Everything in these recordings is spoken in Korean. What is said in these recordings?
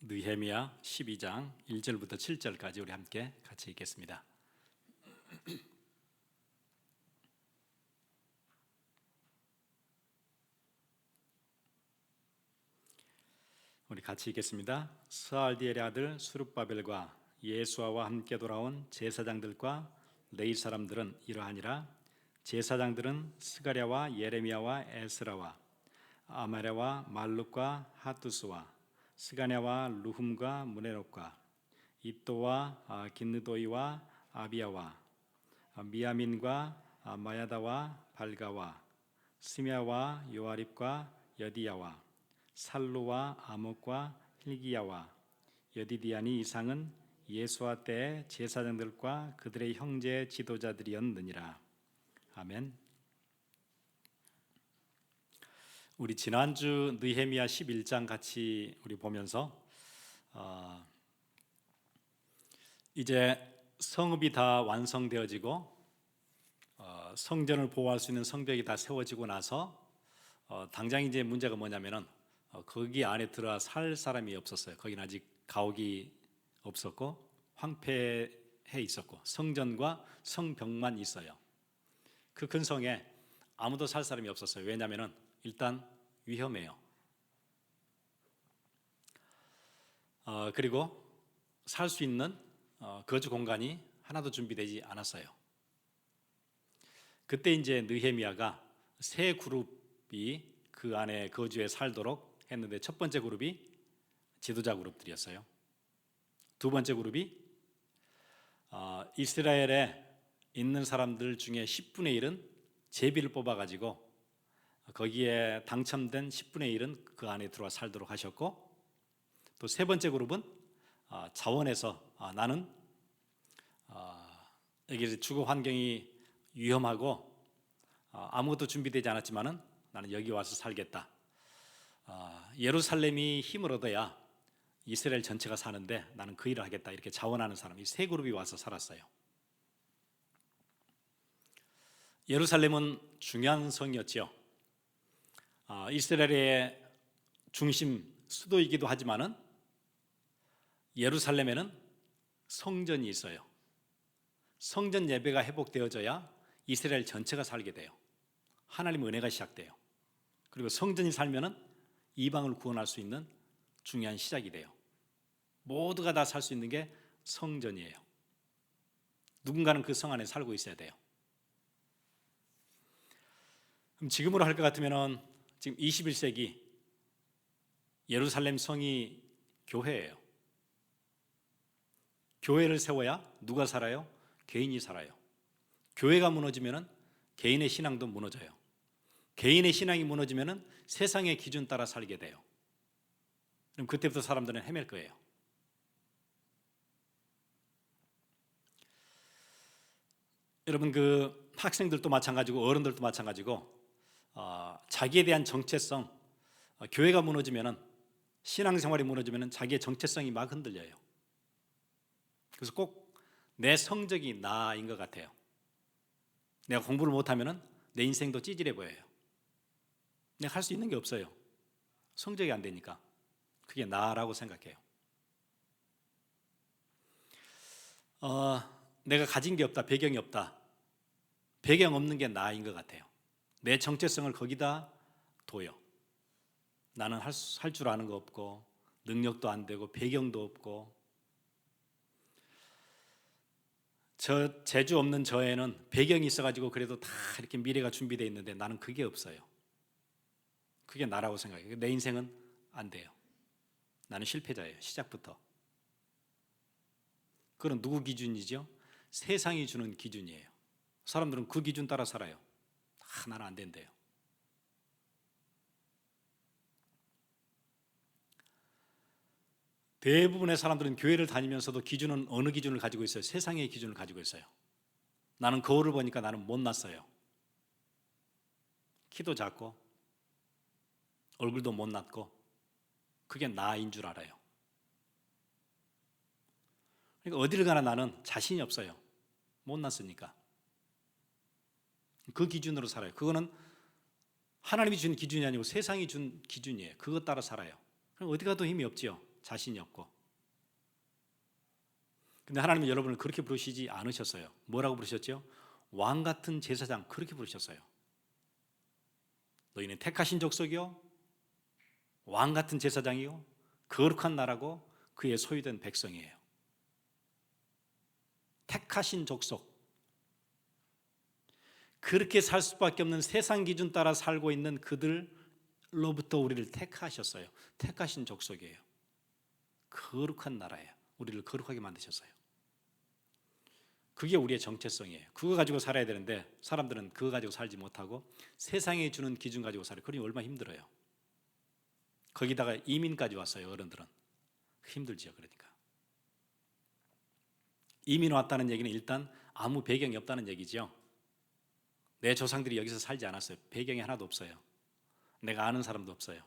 느헤미야 12장 1절부터 7절까지 우리 함께 같이 읽겠습니다. 우리 같이 읽겠습니다. 스알디엘의 아들 수룹바벨과 예수아와 함께 돌아온 제사장들과 레위 사람들은 이러하니라. 제사장들은 스가랴와 예레미야와 에스라와 아마랴와 말룩과 하투스와 스가냐와 루훔과 무네롯과 이또와 긴느도이와 아비야와 미야민과 마야다와 발가와 스미야와 요아립과 여디야와 살루와 아목과 힐기야와 여디디아니 이상은 예수와 때의 제사장들과 그들의 형제 지도자들이었느니라. 아멘. 우리 지난주 느헤미야 11장 같이 우리 보면서 이제 성읍이 다 완성되어지고 성전을 보호할 수 있는 성벽이 다 세워지고 나서 당장 이제 문제가 뭐냐면은 거기 안에 들어와 살 사람이 없었어요. 거기는 아직 가옥이 없었고 황폐해 있었고 성전과 성벽만 있어요. 그 근성에 아무도 살 사람이 없었어요. 왜냐하면은 일단 위험해요. 그리고 살 수 있는 거주 공간이 하나도 준비되지 않았어요. 그때 이제 느헤미야가 세 그룹이 그 안에 거주해 살도록 했는데, 첫 번째 그룹이 지도자 그룹들이었어요. 두 번째 그룹이 이스라엘에 있는 사람들 중에 10분의 1은 제비를 뽑아가지고 거기에 당첨된 10분의 1은 그 안에 들어와 살도록 하셨고, 또 세 번째 그룹은 자원에서 나는 여기 주거 환경이 위험하고 아무것도 준비되지 않았지만은 나는 여기 와서 살겠다. 예루살렘이 힘을 얻어야 이스라엘 전체가 사는데 나는 그 일을 하겠다. 이렇게 자원하는 사람, 이 세 그룹이 와서 살았어요. 예루살렘은 중요한 성이었지요. 이스라엘의 중심 수도이기도 하지만은 예루살렘에는 성전이 있어요. 성전 예배가 회복되어져야 이스라엘 전체가 살게 돼요. 하나님의 은혜가 시작돼요. 그리고 성전이 살면은 이방을 구원할 수 있는 중요한 시작이 돼요. 모두가 다 살 수 있는 게 성전이에요. 누군가는 그 성 안에 살고 있어야 돼요. 그럼 지금으로 할 것 같으면은 지금 21세기 예루살렘 성이 교회예요. 교회를 세워야 누가 살아요? 개인이 살아요. 교회가 무너지면은 개인의 신앙도 무너져요. 개인의 신앙이 무너지면은 세상의 기준 따라 살게 돼요. 그럼 그때부터 사람들은 헤맬 거예요. 여러분, 그 학생들도 마찬가지고 어른들도 마찬가지고 자기에 대한 정체성, 교회가 무너지면은, 신앙생활이 무너지면은 자기의 정체성이 막 흔들려요. 그래서 꼭 내 성적이 나인 것 같아요. 내가 공부를 못하면은 내 인생도 찌질해 보여요. 내가 할 수 있는 게 없어요. 성적이 안 되니까. 그게 나라고 생각해요. 내가 가진 게 없다, 배경이 없다. 배경 없는 게 나인 것 같아요. 내 정체성을 거기다 둬요. 나는 할 줄 아는 거 없고 능력도 안 되고 배경도 없고, 저 재주 없는 저에는 배경이 있어가지고 그래도 다 이렇게 미래가 준비되어 있는데 나는 그게 없어요. 그게 나라고 생각해요. 내 인생은 안 돼요. 나는 실패자예요. 시작부터. 그건 누구 기준이죠? 세상이 주는 기준이에요. 사람들은 그 기준 따라 살아요. 나는 안 된대요. 대부분의 사람들은 교회를 다니면서도 기준은 어느 기준을 가지고 있어요? 세상의 기준을 가지고 있어요. 나는 거울을 보니까 나는 못났어요. 키도 작고 얼굴도 못났고 그게 나인 줄 알아요. 그러니까 어디를 가나 나는 자신이 없어요. 못났으니까. 그 기준으로 살아요. 그거는 하나님이 준 기준이 아니고 세상이 준 기준이에요. 그것 따라 살아요. 그럼 어디 가도 힘이 없지요. 자신이 없고. 근데 하나님은 여러분을 그렇게 부르시지 않으셨어요. 뭐라고 부르셨죠? 왕 같은 제사장, 그렇게 부르셨어요. 너희는 택하신 족속이요, 왕 같은 제사장이요, 거룩한 나라고 그의 소유된 백성이에요. 택하신 족속. 그렇게 살 수밖에 없는 세상 기준 따라 살고 있는 그들로부터 우리를 택하셨어요. 택하신 족속이에요. 거룩한 나라예요. 우리를 거룩하게 만드셨어요. 그게 우리의 정체성이에요. 그거 가지고 살아야 되는데 사람들은 그거 가지고 살지 못하고 세상이 주는 기준 가지고 살아요. 그러니 얼마나 힘들어요. 거기다가 이민까지 왔어요. 어른들은 힘들지요. 그러니까 이민 왔다는 얘기는 일단 아무 배경이 없다는 얘기죠. 내 조상들이 여기서 살지 않았어요. 배경이 하나도 없어요. 내가 아는 사람도 없어요.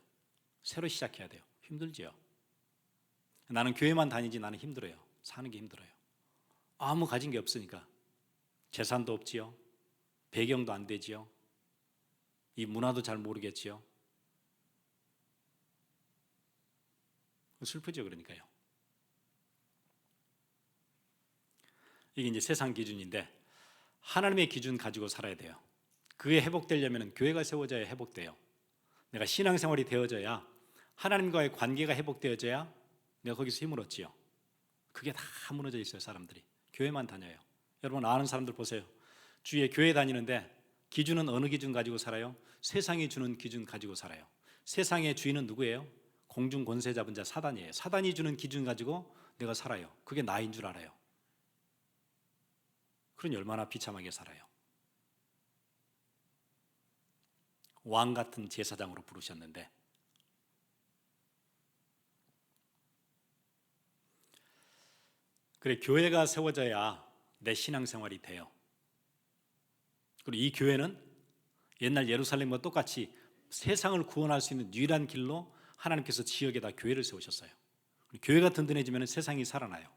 새로 시작해야 돼요. 힘들지요. 나는 교회만 다니지 나는 힘들어요. 사는 게 힘들어요. 아무 가진 게 없으니까. 재산도 없지요. 배경도 안 되지요. 이 문화도 잘 모르겠지요. 슬프죠. 그러니까요. 이게 이제 세상 기준인데 하나님의 기준 가지고 살아야 돼요. 그게 회복되려면 교회가 세워져야 회복돼요. 내가 신앙생활이 되어져야, 하나님과의 관계가 회복되어져야 내가 거기서 힘을 얻지요. 그게 다 무너져 있어요. 사람들이 교회만 다녀요. 여러분 아는 사람들 보세요. 주위에 교회 다니는데 기준은 어느 기준 가지고 살아요? 세상이 주는 기준 가지고 살아요. 세상의 주인은 누구예요? 공중 권세 잡은 자 사단이에요. 사단이 주는 기준 가지고 내가 살아요. 그게 나인 줄 알아요. 그러니 얼마나 비참하게 살아요. 왕 같은 제사장으로 부르셨는데 그래, 교회가 세워져야 내 신앙생활이 돼요. 그리고 이 교회는 옛날 예루살렘과 똑같이 세상을 구원할 수 있는 유일한 길로 하나님께서 지역에다 교회를 세우셨어요. 교회가 든든해지면 세상이 살아나요.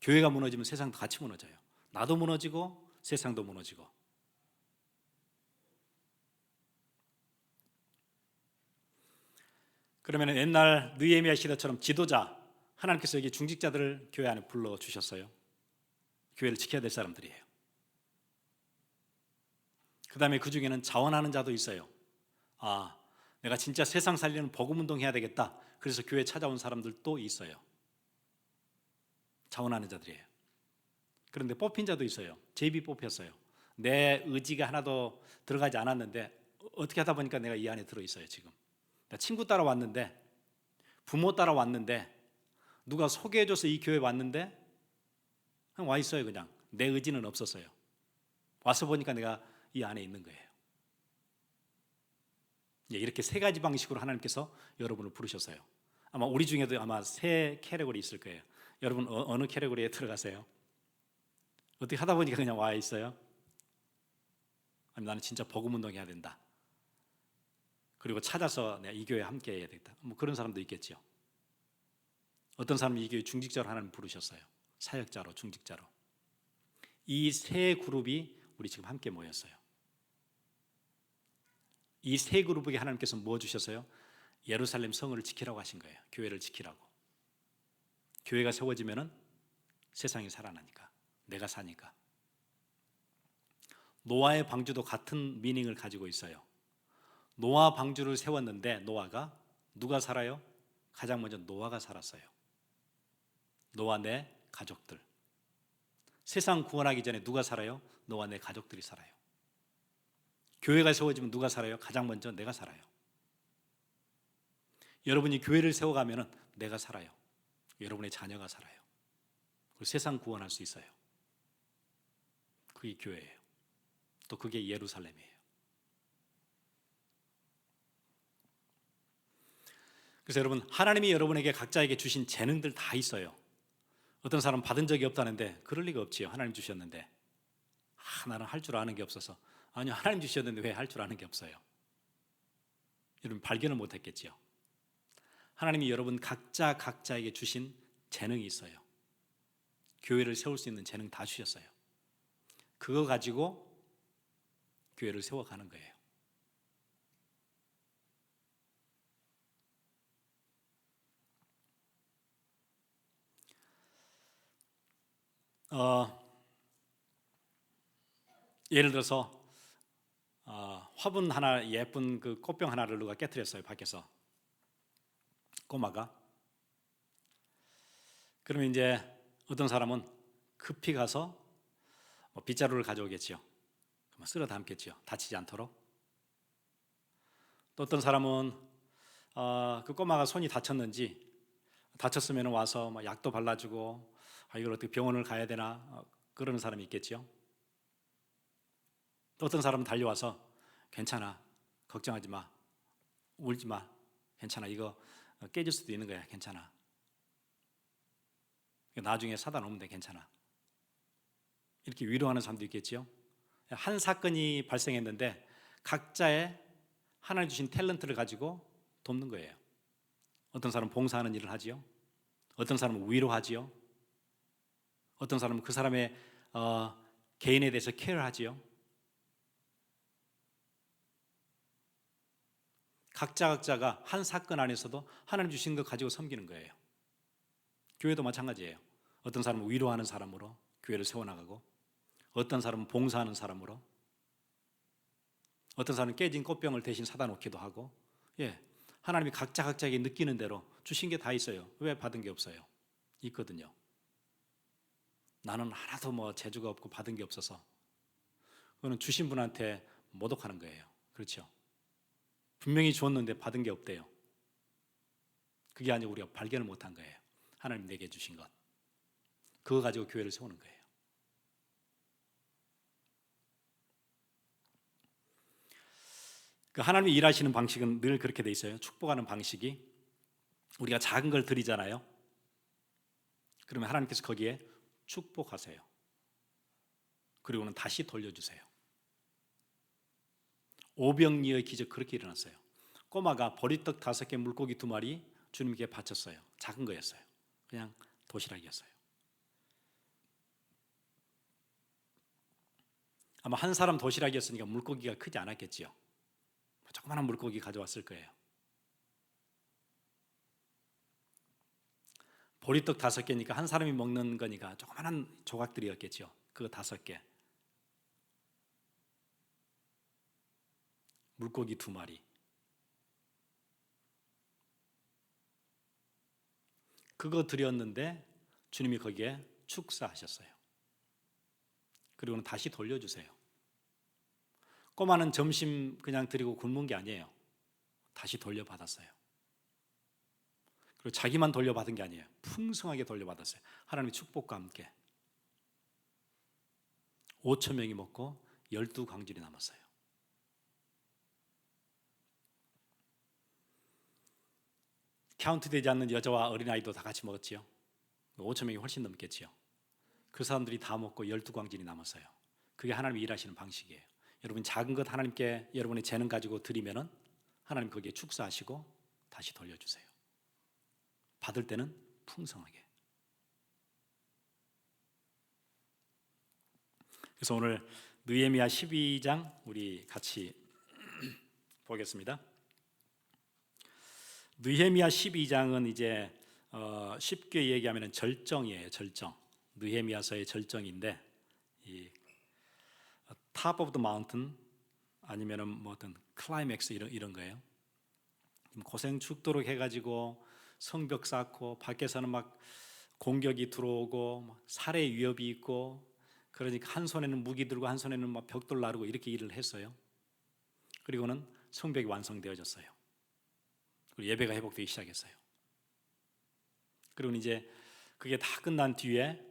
교회가 무너지면 세상도 같이 무너져요. 나도 무너지고 세상도 무너지고. 그러면 옛날 느헤미야 시대처럼 지도자, 하나님께서 여기 중직자들을 교회 안에 불러주셨어요. 교회를 지켜야 될 사람들이에요. 그 다음에 그 중에는 자원하는 자도 있어요. 아, 내가 진짜 세상 살리는 복음운동 해야 되겠다. 그래서 교회 찾아온 사람들도 있어요. 자원하는 자들이에요. 그런데 뽑힌 자도 있어요. 제비 뽑혔어요. 내 의지가 하나도 들어가지 않았는데 어떻게 하다 보니까 내가 이 안에 들어있어요. 지금 친구 따라 왔는데, 부모 따라 왔는데, 누가 소개해줘서 이 교회 왔는데 그냥 와 있어요. 그냥 내 의지는 없었어요. 와서 보니까 내가 이 안에 있는 거예요. 이렇게 세 가지 방식으로 하나님께서 여러분을 부르셨어요. 아마 우리 중에도 아마 세 캐러고리 있을 거예요. 여러분 어느 캐러고리에 들어가세요? 어떻게 하다 보니까 그냥 와 있어요? 아니면 나는 진짜 복음운동 해야 된다. 그리고 찾아서 내가 이 교회에 함께 해야 되겠다. 뭐 그런 사람도 있겠죠. 어떤 사람은 이 교회 중직자로 하나님 부르셨어요. 사역자로, 중직자로. 이 세 그룹이 우리 지금 함께 모였어요. 이 세 그룹에게 하나님께서 뭐 주셨어요? 예루살렘 성을 지키라고 하신 거예요. 교회를 지키라고. 교회가 세워지면은 세상이 살아나니까, 내가 사니까. 노아의 방주도 같은 미닝을 가지고 있어요. 노아 방주를 세웠는데 노아가, 누가 살아요? 가장 먼저 노아가 살았어요. 노아 내 가족들. 세상 구원하기 전에 누가 살아요? 노아 내 가족들이 살아요. 교회가 세워지면 누가 살아요? 가장 먼저 내가 살아요. 여러분이 교회를 세워가면 내가 살아요. 여러분의 자녀가 살아요. 그리고 세상 구원할 수 있어요. 그게 교회예요. 또 그게 예루살렘이에요. 그래서 여러분, 하나님이 여러분에게 각자에게 주신 재능들 다 있어요. 어떤 사람은 받은 적이 없다는데 그럴 리가 없지요. 하나님 주셨는데. 나는 할 줄 아는 게 없어서. 아니요, 하나님 주셨는데 왜 할 줄 아는 게 없어요? 여러분 발견을 못했겠지요. 하나님이 여러분 각자에게 주신 재능이 있어요. 교회를 세울 수 있는 재능 다 주셨어요. 그거 가지고 교회를 세워가는 거예요. 예를 들어서 화분 하나, 예쁜 그 꽃병 하나를 누가 깨트렸어요, 밖에서. 꼬마가. 그러면 이제 어떤 사람은 급히 가서 빗자루를 가져오겠죠. 쓸어 담겠죠, 다치지 않도록. 또 어떤 사람은 그 꼬마가 손이 다쳤으면 와서 약도 발라주고, 이걸 어떻게 병원을 가야 되나 그러는 사람이 있겠죠. 또 어떤 사람은 달려와서 괜찮아, 걱정하지 마, 울지 마, 괜찮아, 이거 깨질 수도 있는 거야, 괜찮아, 나중에 사다 놓으면 돼, 괜찮아, 이렇게 위로하는 사람도 있겠죠. 한 사건이 발생했는데 각자의 하나님 주신 탤런트를 가지고 돕는 거예요. 어떤 사람은 봉사하는 일을 하지요, 어떤 사람은 위로하지요, 어떤 사람은 그 사람의 개인에 대해서 케어를 하지요. 각자가 한 사건 안에서도 하나님 주신 것 가지고 섬기는 거예요. 교회도 마찬가지예요. 어떤 사람은 위로하는 사람으로 교회를 세워나가고, 어떤 사람은 봉사하는 사람으로, 어떤 사람은 깨진 꽃병을 대신 사다 놓기도 하고, 하나님이 각자에게 느끼는 대로 주신 게 다 있어요. 왜 받은 게 없어요? 있거든요. 나는 하나도 재주가 없고 받은 게 없어서, 그거는 주신 분한테 모독하는 거예요. 그렇죠? 분명히 주었는데 받은 게 없대요. 그게 아니고 우리가 발견을 못한 거예요. 하나님 내게 주신 것, 그거 가지고 교회를 세우는 거예요. 그 하나님이 일하시는 방식은 늘 그렇게 돼 있어요. 축복하는 방식이, 우리가 작은 걸 드리잖아요. 그러면 하나님께서 거기에 축복하세요. 그리고는 다시 돌려주세요. 오병이어의 기적 그렇게 일어났어요. 꼬마가 보리떡 5개, 물고기 2마리 주님께 바쳤어요. 작은 거였어요. 그냥 도시락이었어요. 아마 한 사람 도시락이었으니까 물고기가 크지 않았겠지요. 조그마한 물고기 가져왔을 거예요. 보리떡 5개니까 한 사람이 먹는 거니까 조그마한 조각들이었겠죠. 그거 5개. 물고기 2마리. 그거 드렸는데 주님이 거기에 축사하셨어요. 그리고는 다시 돌려주세요. 꼬마는 점심 그냥 드리고 굶은 게 아니에요. 다시 돌려받았어요. 그리고 자기만 돌려받은 게 아니에요. 풍성하게 돌려받았어요. 하나님의 축복과 함께. 5천 명이 먹고 12광질이 남았어요. 카운트되지 않는 여자와 어린아이도 다 같이 먹었지요. 5천 명이 훨씬 넘겠지요. 그 사람들이 다 먹고 12광질이 남았어요. 그게 하나님이 일하시는 방식이에요. 여러분 작은 것 하나님께 여러분의 재능 가지고 드리면은 하나님 거기에 축사하시고 다시 돌려주세요. 받을 때는 풍성하게. 그래서 오늘 느헤미야 12장 우리 같이 보겠습니다. 느헤미야 12장은 이제 쉽게 얘기하면 절정이에요. 절정. 느헤미야서의 절정인데, 이 top of the mountain 아니면은 뭐 어떤 클라이맥스 이런 거예요. 고생 죽도록 해가지고 성벽 쌓고 밖에서는 막 공격이 들어오고 막 살해 위협이 있고, 그러니까 한 손에는 무기 들고 한 손에는 막 벽돌 나르고 이렇게 일을 했어요. 그리고는 성벽이 완성되어졌어요. 그리고 예배가 회복되기 시작했어요. 그리고 이제 그게 다 끝난 뒤에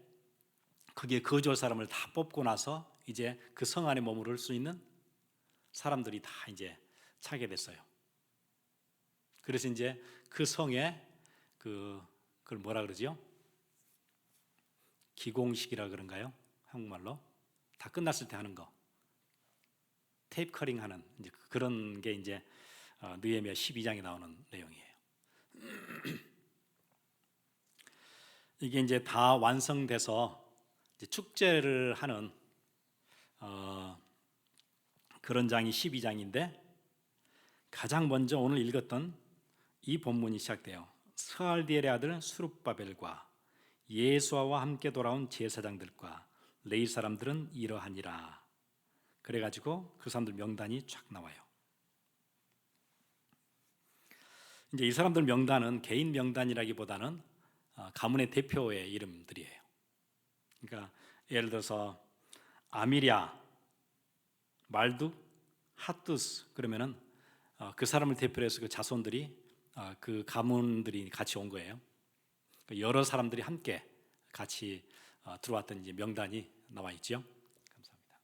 거기에 거주할 사람을 다 뽑고 나서 이제 그 성 안에 머무를 수 있는 사람들이 다 이제 차게 됐어요. 그래서 이제 그 성에 그걸 뭐라 그러지요? 기공식이라 그런가요? 한국말로 다 끝났을 때 하는 거, 테이프 커링 하는 이제 그런 게 이제 느헤미야 12장에 나오는 내용이에요. 이게 이제 다 완성돼서 이제 축제를 하는 그런 장이 12장인데, 가장 먼저 오늘 읽었던 이 본문이 시작돼요. 스알디엘의 아들 수룹바벨과 예수아와 함께 돌아온 제사장들과 레위 사람들은 이러하니라. 그래가지고 그 사람들 명단이 쫙 나와요. 이제 이 사람들 명단은 개인 명단이라기보다는 가문의 대표의 이름들이에요. 그러니까 예를 들어서 아미랴, 말둑, 핫두스 그러면은 그 사람을 대표로 해서 그 자손들이 그 가문들이 같이 온 거예요. 여러 사람들이 함께 같이 들어왔던 이제 명단이 나와 있죠. 감사합니다.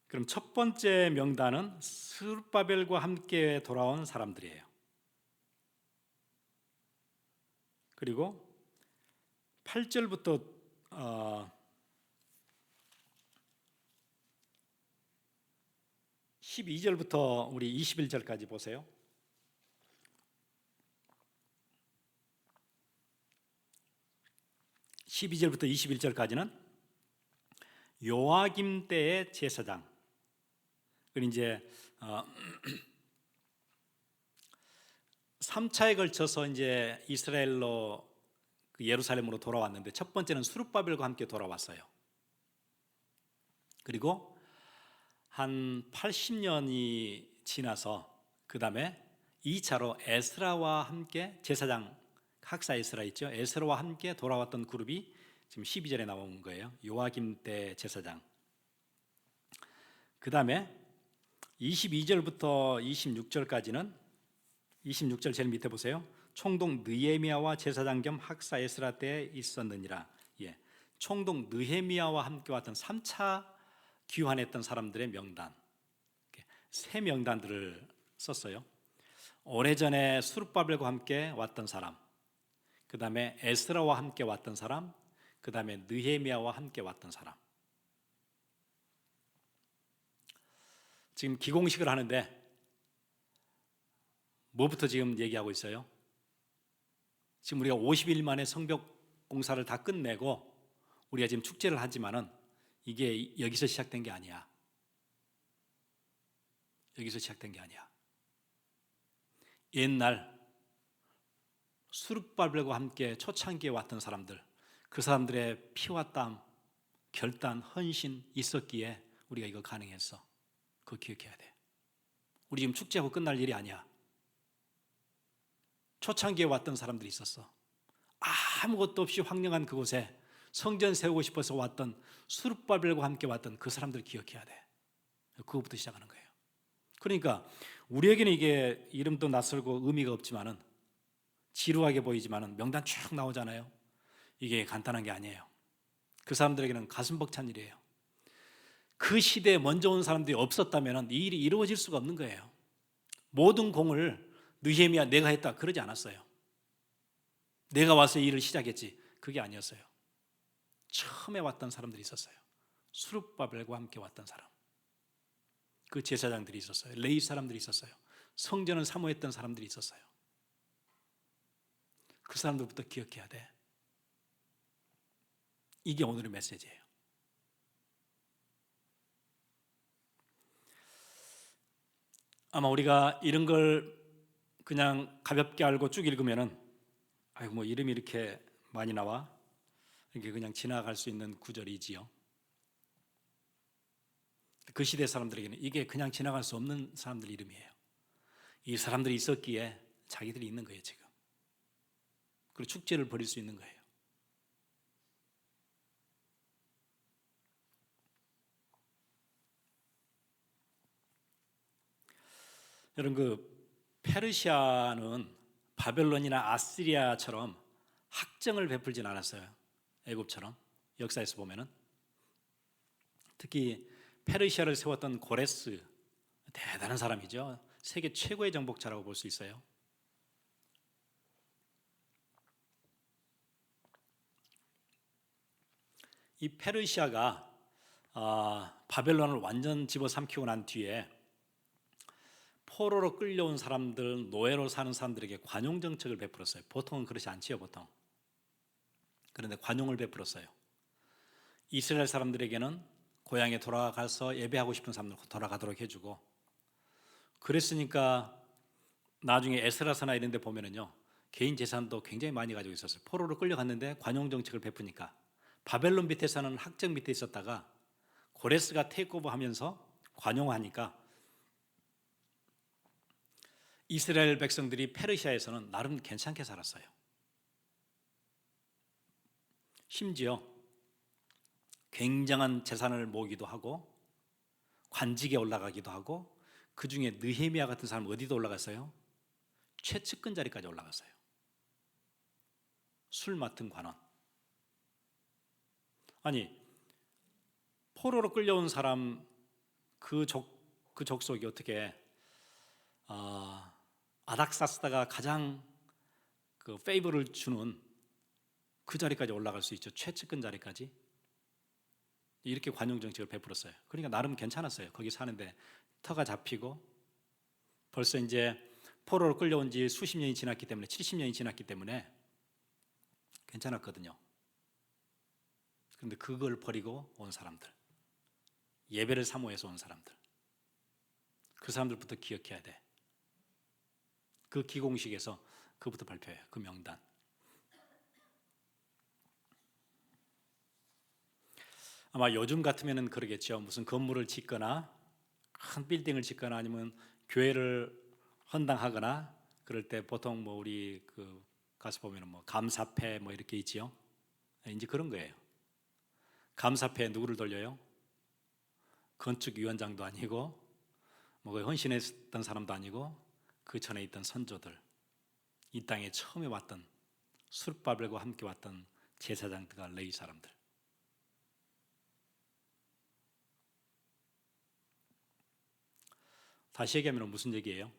그럼 첫 번째 명단은 스룹바벨과 함께 돌아온 사람들이에요. 그리고 8절부터 12절부터 우리 21절까지 보세요. 12절부터 21절까지는 요아김 때의 제사장. 그리고 이제 3차에 걸쳐서 이제 이스라엘로 예루살렘으로 돌아왔는데 첫 번째는 스룹바벨과 함께 돌아왔어요. 그리고 한 80년이 지나서 그 다음에 2차로 에스라와 함께 제사장 학사 에스라 있죠. 에스라와 함께 돌아왔던 그룹이 지금 12절에 나온 거예요. 요아김 때 제사장. 그 다음에 22절부터 26절까지는 26절 제일 밑에 보세요. 총독 느헤미야와 제사장 겸 학사 에스라 때에 있었느니라. 예, 총독 느헤미야와 함께 왔던 3차 귀환했던 사람들의 명단, 세 명단들을 썼어요. 오래전에 스룹바벨과 함께 왔던 사람, 그 다음에 에스라와 함께 왔던 사람, 그 다음에 느헤미야와 함께 왔던 사람. 지금 기공식을 하는데 뭐부터 지금 얘기하고 있어요? 지금 우리가 50일 만에 성벽 공사를 다 끝내고 우리가 지금 축제를 하지만은 이게 여기서 시작된 게 아니야. 여기서 시작된 게 아니야. 옛날 스룹바벨과 함께 초창기에 왔던 사람들, 그 사람들의 피와 땀, 결단, 헌신 있었기에 우리가 이거 가능했어. 그거 기억해야 돼. 우리 지금 축제하고 끝날 일이 아니야. 초창기에 왔던 사람들이 있었어. 아무것도 없이 황량한 그곳에 성전 세우고 싶어서 왔던 스룹바벨과 함께 왔던 그 사람들 기억해야 돼. 그것부터 시작하는 거예요. 그러니까 우리에게는 이게 이름도 낯설고 의미가 없지만은 지루하게 보이지만은 명단 쭉 나오잖아요. 이게 간단한 게 아니에요. 그 사람들에게는 가슴 벅찬 일이에요. 그 시대에 먼저 온 사람들이 없었다면 이 일이 이루어질 수가 없는 거예요. 모든 공을 느헤미야 내가 했다 그러지 않았어요. 내가 와서 이 일을 시작했지 그게 아니었어요. 처음에 왔던 사람들이 있었어요. 스룹바벨과 함께 왔던 사람, 그 제사장들이 있었어요. 레위 사람들이 있었어요. 성전을 사모했던 사람들이 있었어요. 그 사람들부터 기억해야 돼. 이게 오늘의 메시지예요. 아마 우리가 이런 걸 그냥 가볍게 알고 쭉 읽으면은 아이고 뭐 이름이 이렇게 많이 나와 이게 그냥 지나갈 수 있는 구절이지요. 그 시대 사람들에게는 이게 그냥 지나갈 수 없는 사람들 이름이에요. 이 사람들이 있었기에 자기들이 있는 거예요 지금. 그리고 축제를 벌일 수 있는 거예요. 여러분 그 페르시아는 바벨론이나 아시리아처럼 학정을 베풀진 않았어요. 애굽처럼 역사에서 보면은 특히 페르시아를 세웠던 고레스 대단한 사람이죠. 세계 최고의 정복자라고 볼 수 있어요. 이 페르시아가 바벨론을 완전 집어삼키고 난 뒤에 포로로 끌려온 사람들, 노예로 사는 사람들에게 관용 정책을 베풀었어요. 보통은 그렇지 않지요, 보통. 그런데 관용을 베풀었어요. 이스라엘 사람들에게는 고향에 돌아가서 예배하고 싶은 사람들 돌아가도록 해주고, 그랬으니까 나중에 에스라서나 이런 데 보면은요, 개인 재산도 굉장히 많이 가지고 있었어요. 포로로 끌려갔는데 관용 정책을 베푸니까 바벨론 밑에서는 학정 밑에 있었다가 고레스가 테이크오버하면서 관용하니까 이스라엘 백성들이 페르시아에서는 나름 괜찮게 살았어요. 심지어 굉장한 재산을 모으기도 하고 관직에 올라가기도 하고, 그 중에 느헤미야 같은 사람은 어디도 올라갔어요? 최측근 자리까지 올라갔어요. 술 맡은 관원. 아니, 포로로 끌려온 사람 그 족속이 어떻게 아닥사스다가 가장 그 페이버를 주는 그 자리까지 올라갈 수 있죠. 최측근 자리까지. 이렇게 관용 정책을 베풀었어요. 그러니까 나름 괜찮았어요. 거기 사는데 터가 잡히고, 벌써 이제 포로로 끌려온 지 수십 년이 지났기 때문에, 70년이 지났기 때문에 괜찮았거든요. 그런데 그걸 버리고 온 사람들, 예배를 사모해서 온 사람들, 그 사람들부터 기억해야 돼. 그 기공식에서 그부터 발표해요. 그 명단. 아마 요즘 같으면은 그러겠죠. 무슨 건물을 짓거나 큰 빌딩을 짓거나 아니면 교회를 헌당하거나 그럴 때 보통 뭐 우리 그 가서 보면은 뭐 감사패 뭐 이렇게 있지요. 이제 그런 거예요. 감사패 누구를 돌려요? 건축위원장도 아니고 뭐 헌신했던 사람도 아니고 그 전에 있던 선조들, 이 땅에 처음에 왔던 술밥들과 함께 왔던 제사장들과 레위 사람들. 다시 얘기하면 무슨 얘기예요?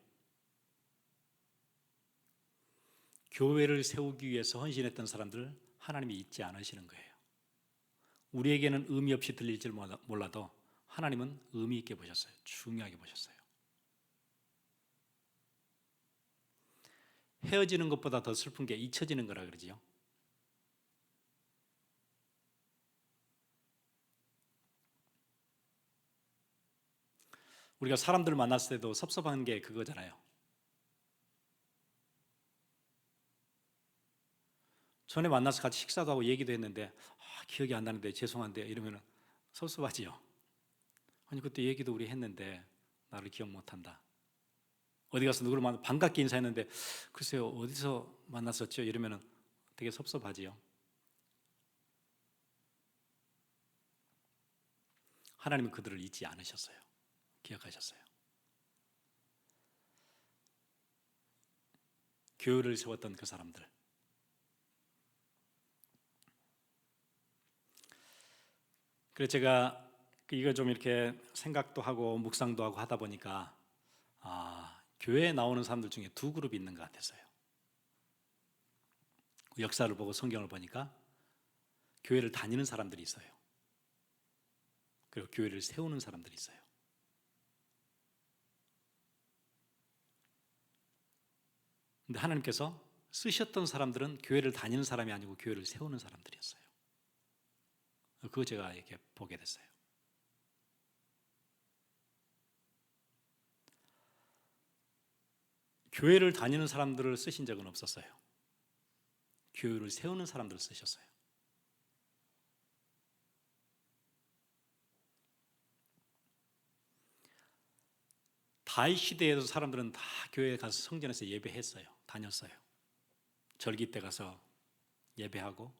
교회를 세우기 위해서 헌신했던 사람들 하나님이 잊지 않으시는 거예요. 우리에게는 의미 없이 들릴지 몰라도 하나님은 의미 있게 보셨어요. 중요하게 보셨어요. 헤어지는 것보다 더 슬픈 게 잊혀지는 거라 그러지요. 우리가 사람들을 만났을 때도 섭섭한 게 그거잖아요. 전에 만나서 같이 식사도 하고 얘기도 했는데 기억이 안 나는데 죄송한데 이러면 섭섭하지요. 아니 그때 얘기도 우리 했는데 나를 기억 못한다. 어디 가서 누구를 만나 반갑게 인사했는데 글쎄요 어디서 만났었죠? 이러면 되게 섭섭하지요. 하나님은 그들을 잊지 않으셨어요. 기억하셨어요. 교회를 세웠던 그 사람들. 그래서 제가 이거 좀 이렇게 생각도 하고 묵상도 하고 하다 보니까 교회에 나오는 사람들 중에 두 그룹이 있는 것 같았어요. 역사를 보고 성경을 보니까 교회를 다니는 사람들이 있어요. 그리고 교회를 세우는 사람들이 있어요. 근데 하나님께서 쓰셨던 사람들은 교회를 다니는 사람이 아니고 교회를 세우는 사람들이었어요. 그거 제가 이렇게 보게 됐어요. 교회를 다니는 사람들을 쓰신 적은 없었어요. 교회를 세우는 사람들을 쓰셨어요. 다윗 시대에도 사람들은 다 교회에 가서 성전에서 예배했어요. 다녔어요. 절기 때 가서 예배하고.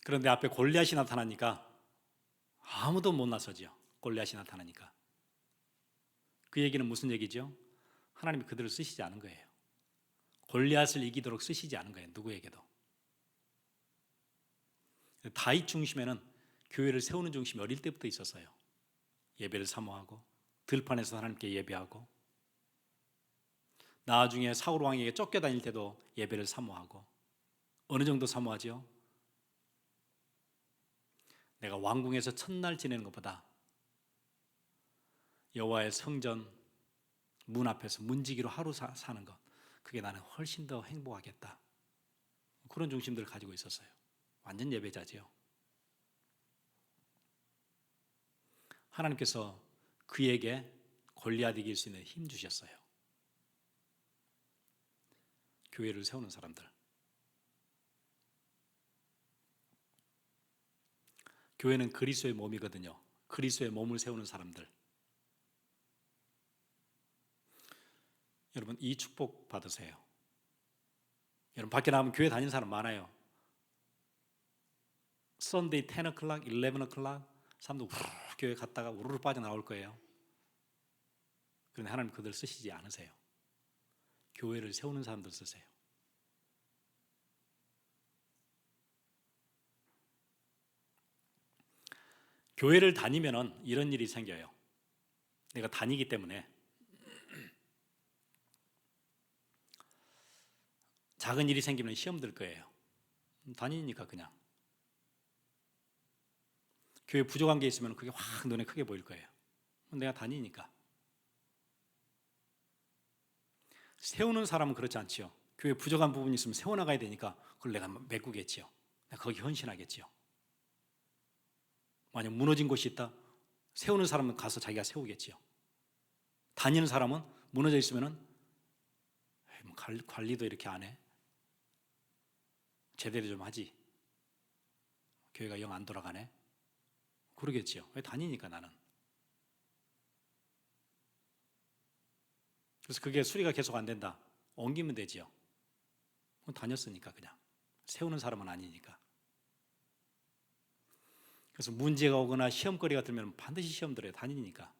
그런데 앞에 골리앗이 나타나니까 아무도 못 나서죠. 골리앗이 나타나니까. 그 얘기는 무슨 얘기죠? 하나님이 그들을 쓰시지 않은 거예요. 골리앗을 이기도록 쓰시지 않은 거예요. 누구에게도. 다윗 중심에는 교회를 세우는 중심이 어릴 때부터 있었어요. 예배를 사모하고 들판에서 하나님께 예배하고, 나중에 사울 왕에게 쫓겨다닐 때도 예배를 사모하고. 어느 정도 사모하죠? 내가 왕궁에서 첫날 지내는 것보다 여호와의 성전 문 앞에서 문지기로 하루 사는 것, 그게 나는 훨씬 더 행복하겠다. 그런 중심들을 가지고 있었어요. 완전 예배자지요. 하나님께서 그에게 골리앗 이길 수 있는 힘 주셨어요. 교회를 세우는 사람들. 교회는 그리스도의 몸이거든요. 그리스도의 몸을 세우는 사람들. 여러분 이 축복 받으세요. 여러분 밖에 나가면 교회 다니는 사람 많아요. Sunday 10 o'clock, 11 o'clock 사람들 우르르 교회 갔다가 우르르 빠져나올 거예요. 그런데 하나님 그들 쓰시지 않으세요. 교회를 세우는 사람들 쓰세요. 교회를 다니면은 이런 일이 생겨요. 내가 다니기 때문에 작은 일이 생기면 시험 들 거예요. 다니니까 그냥. 교회 부족한 게 있으면 그게 확 눈에 크게 보일 거예요. 내가 다니니까. 세우는 사람은 그렇지 않지요. 교회 부족한 부분이 있으면 세워나가야 되니까 그걸 내가 메꾸겠지요. 내가 거기 헌신하겠지요. 만약 무너진 곳이 있다, 세우는 사람은 가서 자기가 세우겠지요. 다니는 사람은 무너져 있으면 관리도 이렇게 안 해. 제대로 좀 하지. 교회가 영 안 돌아가네. 그러겠지요. 왜 다니니까 나는. 그래서 그게 수리가 계속 안 된다. 옮기면 되지요. 다녔으니까 그냥. 세우는 사람은 아니니까. 그래서 문제가 오거나 시험거리가 들면 반드시 시험 들어요. 다니니까.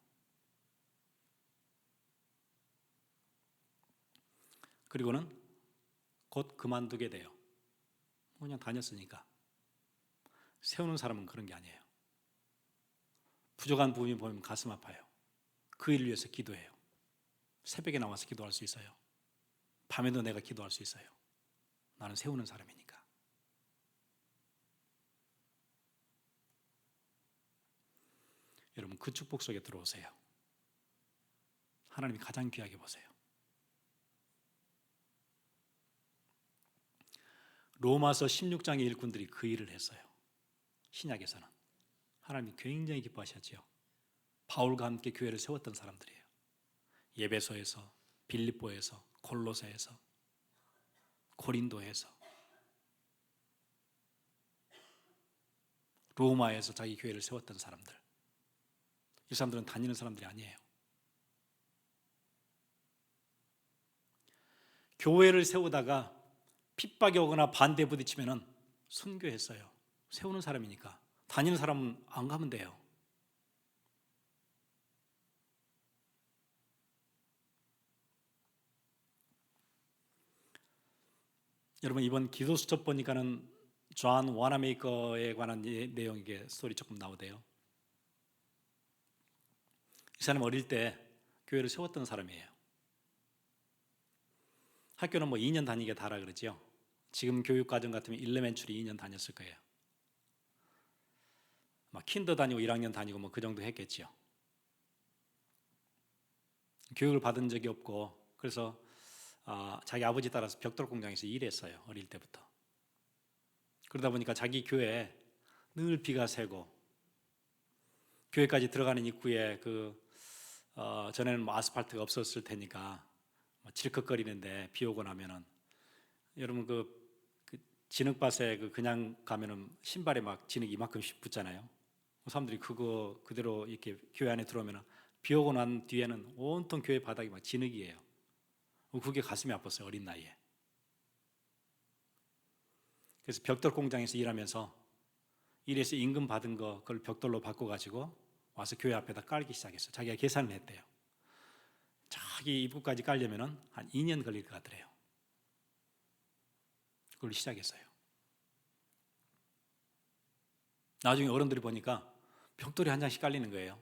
그리고는 곧 그만두게 돼요. 그냥 다녔으니까. 세우는 사람은 그런 게 아니에요. 부족한 부분이 보이면 가슴 아파요. 그 일을 위해서 기도해요. 새벽에 나와서 기도할 수 있어요. 밤에도 내가 기도할 수 있어요. 나는 세우는 사람이니까. 여러분 그 축복 속에 들어오세요. 하나님이 가장 귀하게 보세요. 로마서 16장의 일꾼들이 그 일을 했어요. 신약에서는 하나님이 굉장히 기뻐하셨지요. 바울과 함께 교회를 세웠던 사람들이에요. 예배소에서, 빌립보에서, 골로새에서, 고린도에서, 로마에서 자기 교회를 세웠던 사람들. 이 사람들은 다니는 사람들이 아니에요. 교회를 세우다가 핍박이 오거나 반대에 부딪히면 순교했어요. 세우는 사람이니까. 다니는 사람은 안 가면 돼요. 여러분 이번 기도 수첩 보니까는 존 와나메이커에 관한 내용이 스토리 조금 나오대요. 이 사람 어릴 때 교회를 세웠던 사람이에요. 학교는 2년 다니게 다라 그러죠. 지금 교육과정 같으면 일레멘추리 2년 다녔을 거예요. 킨더 다니고 1학년 다니고 그 정도 했겠죠. 교육을 받은 적이 없고 그래서 자기 아버지 따라서 벽돌 공장에서 일했어요. 어릴 때부터. 그러다 보니까 자기 교회에 늘 비가 새고 교회까지 들어가는 입구에 전에는 아스팔트가 없었을 테니까 질컥거리는데 비 오고 나면은 여러분 그 진흙밭에 그냥 가면은 신발에 진흙이 이만큼씩 붙잖아요. 사람들이 그거 그대로 이렇게 교회 안에 들어오면은 비 오고 난 뒤에는 온통 교회 바닥이 진흙이에요. 그게 가슴이 아팠어요. 어린 나이에. 그래서 벽돌 공장에서 일하면서 일해서 임금 받은 거 그걸 벽돌로 바꿔가지고 와서 교회 앞에다 깔기 시작했어요. 자기가 계산을 했대요. 저기 입구까지 깔려면 한 2년 걸릴 것 같더래요. 그걸 시작했어요. 나중에 어른들이 보니까 벽돌이 한 장씩 깔리는 거예요.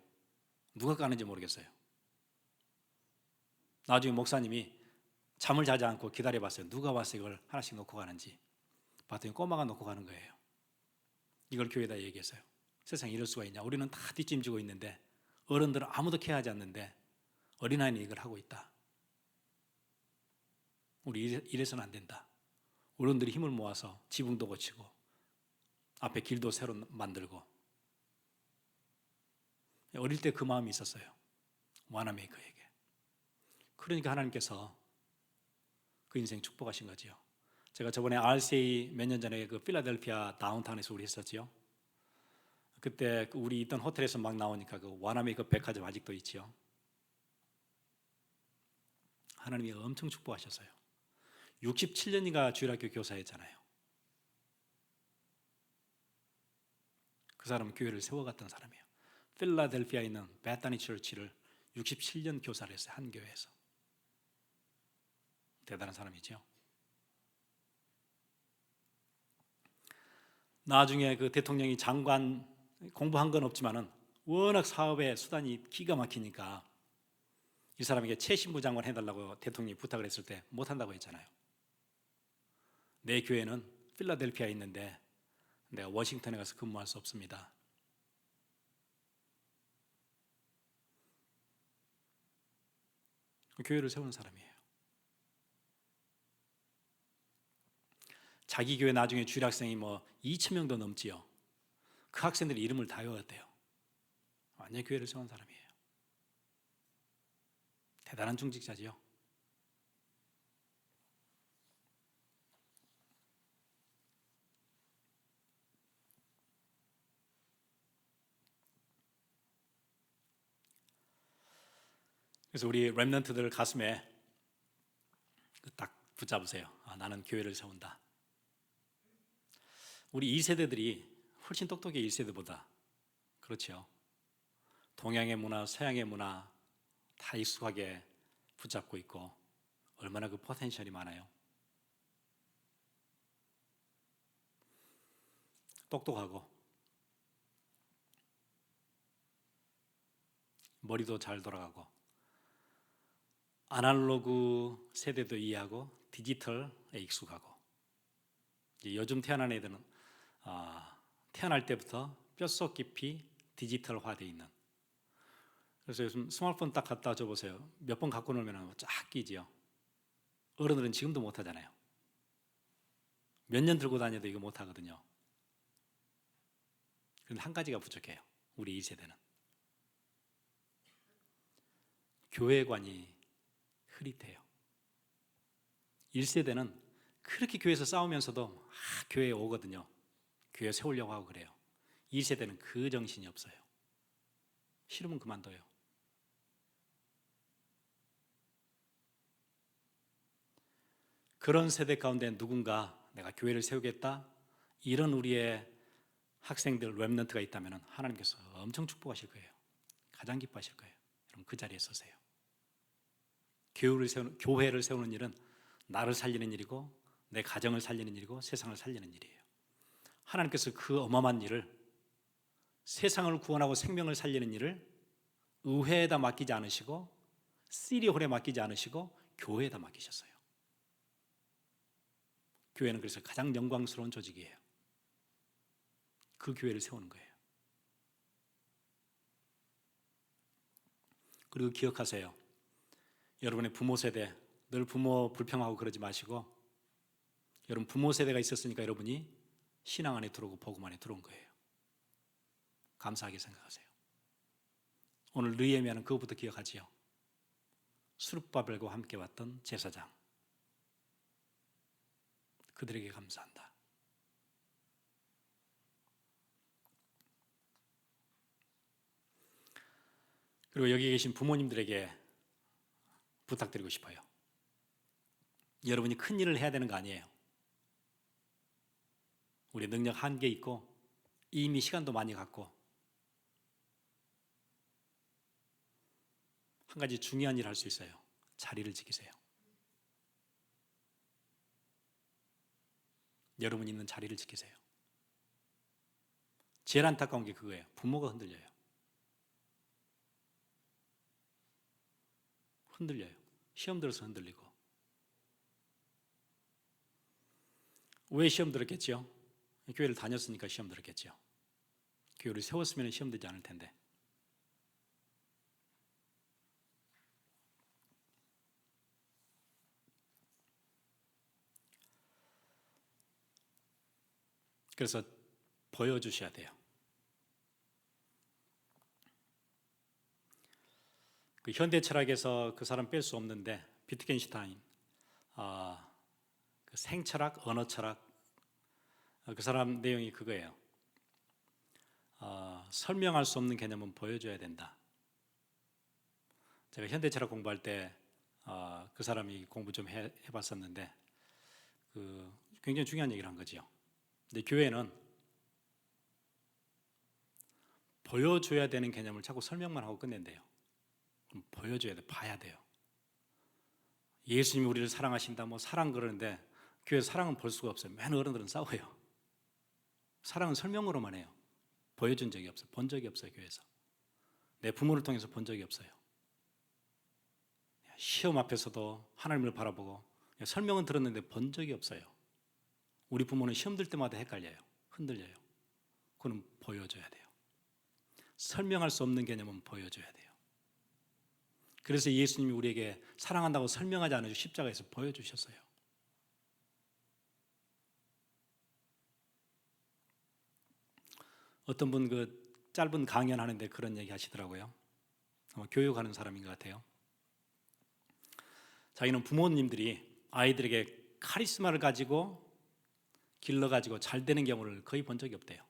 누가 까는지 모르겠어요. 나중에 목사님이 잠을 자지 않고 기다려봤어요. 누가 와서 이걸 하나씩 놓고 가는지. 봤더니 꼬마가 놓고 가는 거예요. 이걸 교회에다 얘기했어요. 세상에 이럴 수가 있냐. 우리는 다 뒷짐지고 있는데 어른들은 아무도 케어하지 않는데 어린아이는 이걸 하고 있다. 우리 이래서는 안 된다. 어른들이 힘을 모아서 지붕도 고치고 앞에 길도 새로 만들고. 어릴 때 그 마음이 있었어요. 와나메이커에게. 그러니까 하나님께서 그 인생 축복하신 거지요. 제가 저번에 RCA 몇 년 전에 그 필라델피아 다운타운에서 우리 했었지요. 그때 우리 있던 호텔에서 막 나오니까 그 와나메이커 백화점 아직도 있지요. 하나님이 엄청 축복하셨어요. 67년인가 주일학교 교사였잖아요. 그 사람은 교회를 세워갔던 사람이에요. 필라델피아에 있는 베타니 처치를 67년 교사를 했어요. 한 교회에서. 대단한 사람이죠. 나중에 그 대통령이 장관 공부한 건 없지만은 워낙 사업에 수단이 기가 막히니까 이 사람에게 최신부 장관 해달라고 대통령이 부탁을 했을 때 못한다고 했잖아요. 내 교회는 필라델피아에 있는데 내가 워싱턴에 가서 근무할 수 없습니다. 교회를 세우는 사람이에요. 자기 교회 나중에 주일학생이 2,000명도 넘지요. 그 학생들이 이름을 다 외웠대요. 완전히 교회를 세운 사람이에요. 대단한 중직자지요. 그래서 우리 렘넌트들 가슴에 딱 붙잡으세요. 나는 교회를 세운다. 우리 2세대들이 훨씬 똑똑해 1세대보다. 그렇죠. 동양의 문화, 서양의 문화 다 익숙하게 붙잡고 있고 얼마나 그 포텐셜이 많아요. 똑똑하고 머리도 잘 돌아가고 아날로그 세대도 이해하고 디지털에 익숙하고 요즘 태어난 애들은 태어날 때부터 뼛속 깊이 디지털화되어 있는. 그래서 요즘 스마트폰 딱 갖다 줘보세요. 몇 번 갖고 놀면 쫙 끼지요. 어른들은 지금도 못하잖아요. 몇 년 들고 다녀도 이거 못하거든요. 그런데 한 가지가 부족해요. 우리 2세대는. 교회관이 흐릿해요. 1세대는 그렇게 교회에서 싸우면서도 교회에 오거든요. 교회 세우려고 하고 그래요. 2세대는 그 정신이 없어요. 싫으면 그만둬요. 그런 세대 가운데 누군가 내가 교회를 세우겠다 이런 우리의 학생들 렘넌트가 있다면 하나님께서 엄청 축복하실 거예요. 가장 기뻐하실 거예요. 여러분 그 자리에 서세요. 교회를 세우는 일은 나를 살리는 일이고 내 가정을 살리는 일이고 세상을 살리는 일이에요. 하나님께서 그 어마어마한 일을 세상을 구원하고 생명을 살리는 일을 의회에다 맡기지 않으시고 시리홀에 맡기지 않으시고 교회에다 맡기셨어요. 교회는 그래서 가장 영광스러운 조직이에요. 그 교회를 세우는 거예요. 그리고 기억하세요. 여러분의 부모 세대 늘 부모 불평하고 그러지 마시고 여러분 부모 세대가 있었으니까 여러분이 신앙 안에 들어오고 복음 안에 들어온 거예요. 감사하게 생각하세요. 오늘 느헤미야는 그것부터 기억하지요. 스룹바벨과 함께 왔던 제사장. 그들에게 감사한다. 그리고 여기 계신 부모님들에게 부탁드리고 싶어요. 여러분이 큰 일을 해야 되는 거 아니에요. 우리 능력 한계 있고 이미 시간도 많이 갖고 한 가지 중요한 일을 할 수 있어요. 자리를 지키세요. 여러분 있는 자리를 지키세요. 제일 안타까운 게 그거예요. 부모가 흔들려요. 흔들려요. 시험 들어서 흔들리고. 왜 시험 들었겠죠? 교회를 다녔으니까 시험 들었겠죠. 교회를 세웠으면 시험 되지 않을 텐데. 그래서 보여주셔야 돼요. 그 현대 철학에서 그 사람 뺄 수 없는데 비트겐슈타인, 그 생철학, 언어 철학, 그 사람 내용이 그거예요. 설명할 수 없는 개념은 보여줘야 된다. 제가 현대 철학 공부할 때 그 사람이 공부 좀 해봤었는데 그 굉장히 중요한 얘기를 한 거지요. 근데 교회는 보여줘야 되는 개념을 자꾸 설명만 하고 끝낸대요. 그럼 보여줘야 돼, 봐야 돼요. 예수님이 우리를 사랑하신다, 뭐 사랑 그러는데 교회 사랑은 볼 수가 없어요. 맨 어른들은 싸워요. 사랑은 설명으로만 해요. 보여준 적이 없어요. 본 적이 없어요. 교회에서. 내 부모를 통해서 본 적이 없어요. 시험 앞에서도 하나님을 바라보고 설명은 들었는데 본 적이 없어요. 우리 부모는 시험 들 때마다 헷갈려요. 흔들려요. 그건 보여줘야 돼요. 설명할 수 없는 개념은 보여줘야 돼요. 그래서 예수님이 우리에게 사랑한다고 설명하지 않으시고 십자가에서 보여주셨어요. 어떤 분 그 짧은 강연하는데 그런 얘기 하시더라고요. 아마 교육하는 사람인 것 같아요. 자기는 부모님들이 아이들에게 카리스마를 가지고 길러가지고 잘 되는 경우를 거의 본 적이 없대요.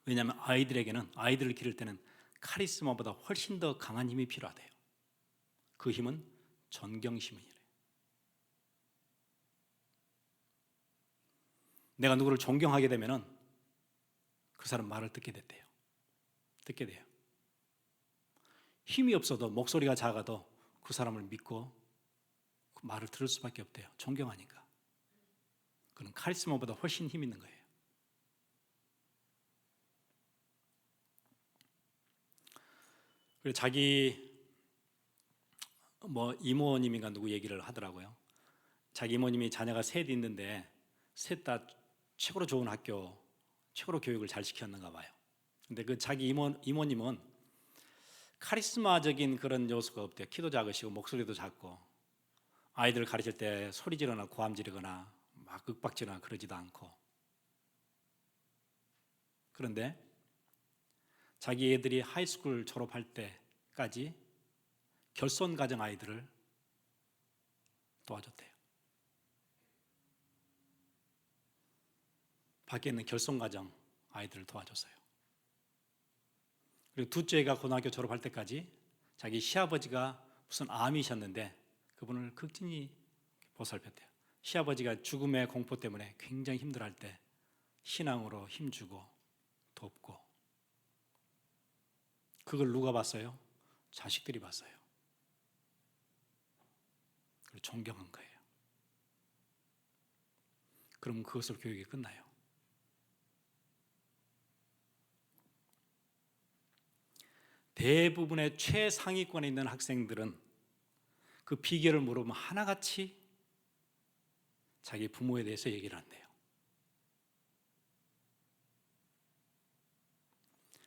왜냐하면 아이들을 기를 때는 카리스마보다 훨씬 더 강한 힘이 필요하대요. 그 힘은 존경심이래요. 내가 누구를 존경하게 되면은 그 사람 말을 듣게 됐대요. 듣게 돼요. 힘이 없어도 목소리가 작아도 그 사람을 믿고 그 말을 들을 수밖에 없대요. 존경하니까. 그는 카리스마보다 훨씬 힘 있는 거예요. 그리고 자기 뭐 이모님인가 누구 얘기를 하더라고요. 자기 이모님이 자녀가 셋 있는데 셋 다 최고로 좋은 학교, 최고로 교육을 잘 시켰는가 봐요. 근데 그 자기 이모님은 카리스마적인 그런 요소가 없대요. 키도 작으시고 목소리도 작고 아이들을 가르칠 때 소리 지르거나 고함 지르거나 막 윽박지르거나 그러지도 않고. 그런데 자기 애들이 하이스쿨 졸업할 때까지 결손 가정 아이들을 도와줬대요. 밖에 있는 결손 가정 아이들을 도와줬어요. 그리고 둘째가 고등학교 졸업할 때까지 자기 시아버지가 무슨 암이셨는데 그분을 극진히 보살폈대요. 시아버지가 죽음의 공포 때문에 굉장히 힘들어할 때 신앙으로 힘주고 돕고. 그걸 누가 봤어요? 자식들이 봤어요. 그리고 존경한 거예요. 그럼 그것으로 교육이 끝나요. 대부분의 최상위권에 있는 학생들은 그 비결을 물어보면 하나같이 자기 부모에 대해서 얘기를 한대요.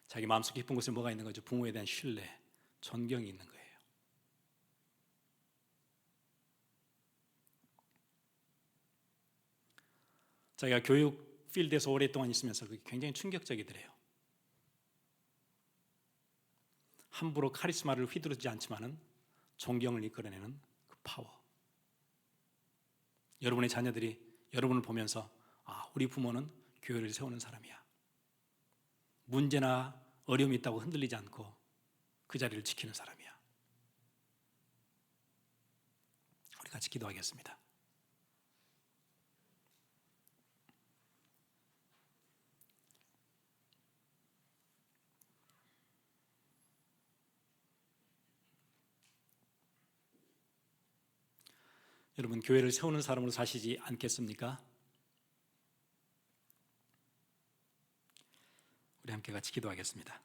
자기 마음속 깊은 곳에 뭐가 있는 거죠? 부모에 대한 신뢰, 존경이 있는 거예요. 자기가 교육 필드에서 오랫동안 있으면서 그게 굉장히 충격적이더래요. 함부로 카리스마를 휘두르지 않지만은 존경을 이끌어내는 그 파워. 여러분의 자녀들이 여러분을 보면서 우리 부모는 교회를 세우는 사람이야. 문제나 어려움이 있다고 흔들리지 않고 그 자리를 지키는 사람이야. 우리 같이 기도하겠습니다. 여러분, 교회를 세우는 사람으로 사시지 않겠습니까? 우리 함께 같이 기도하겠습니다.